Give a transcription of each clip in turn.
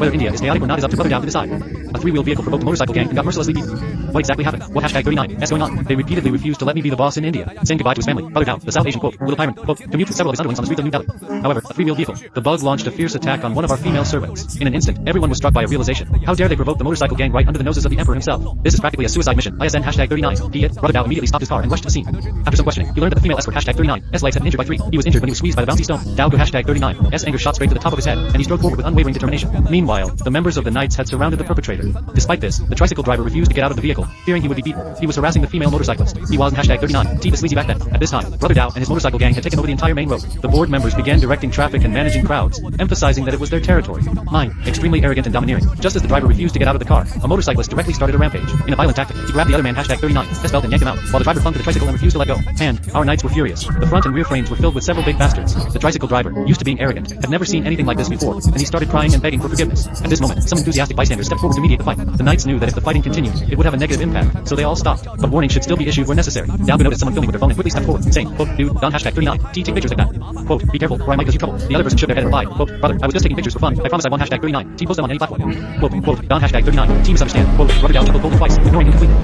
Whether India is chaotic or not is up to Brother Dow to decide. A three-wheeled vehicle provoked the motorcycle gang and got mercilessly beaten. What exactly happened? What hashtag 39 is going on? They repeatedly refused to let me be the boss in India, saying goodbye to his family. Brother Dow, the South Asian little tyrant, commutes with several of his underlings on the streets of New Delhi. However, a three-wheeled vehicle, the bug launched a fierce attack on one of our female servants. In an instant, everyone was struck by a realization. How dare they provoke the motorcycle gang right under the noses of the emperor himself? This is practically a suicide mission. ISN hashtag 39. He it. Brother Dow immediately stopped his car and rushed to the scene. After some questioning, he learned that the female escort hashtag 39's legs had been injured by 3. He was injured when he was squeezed by the bouncy stone. Dow go hashtag 39's anger shot straight to the top of his head, and he strode forward with unwavering determination. Meanwhile, the members of the Knights had surrounded the perpetrator. Despite this, the tricycle driver refused to get out of the vehicle, fearing he would be beaten. He was harassing the female motorcyclist. He wasn't hashtag 39. The sleazy back then. At this time, Brother Dow and his motorcycle gang had taken over the entire main road. The board members began directing traffic and managing crowds, emphasizing that it was their territory. Mine, extremely arrogant and domineering. Just as the driver refused to get out of the car, a motorcyclist directly started a rampage. In a violent tactic, he grabbed the other man hashtag 39's belt and yanked him out, while the driver clung to the tricycle and refused to let go. And our Knights were furious. The front and rear frames were filled with several big bastards. The tricycle driver, used to being arrogant, had never seen anything like this before, and he started crying and begging for forgiveness. At this moment, some enthusiastic bystanders stepped forward to mediate the fight. The Knights knew that if the fighting continued, it would have a negative impact, so they all stopped. But warning should still be issued where necessary. Dow noticed someone filming with their phone and quickly stepped forward, saying, quote, dude, don't hashtag 39. Take pictures like that. Quote, be careful, or I might cause you trouble. The other person shook their head and replied, quote, brother, I was just taking pictures for fun. I promise I won't hashtag 39. Post them on any platform. Quote, don't hashtag 39. Misunderstand. Quote, Brother Dow chuckled twice, ignoring him completely.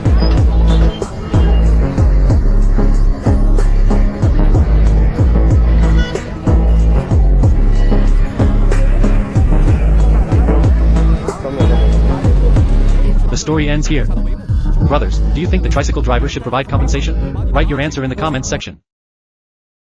The story ends here. Brothers, do you think the tricycle driver should provide compensation? Write your answer in the comments section.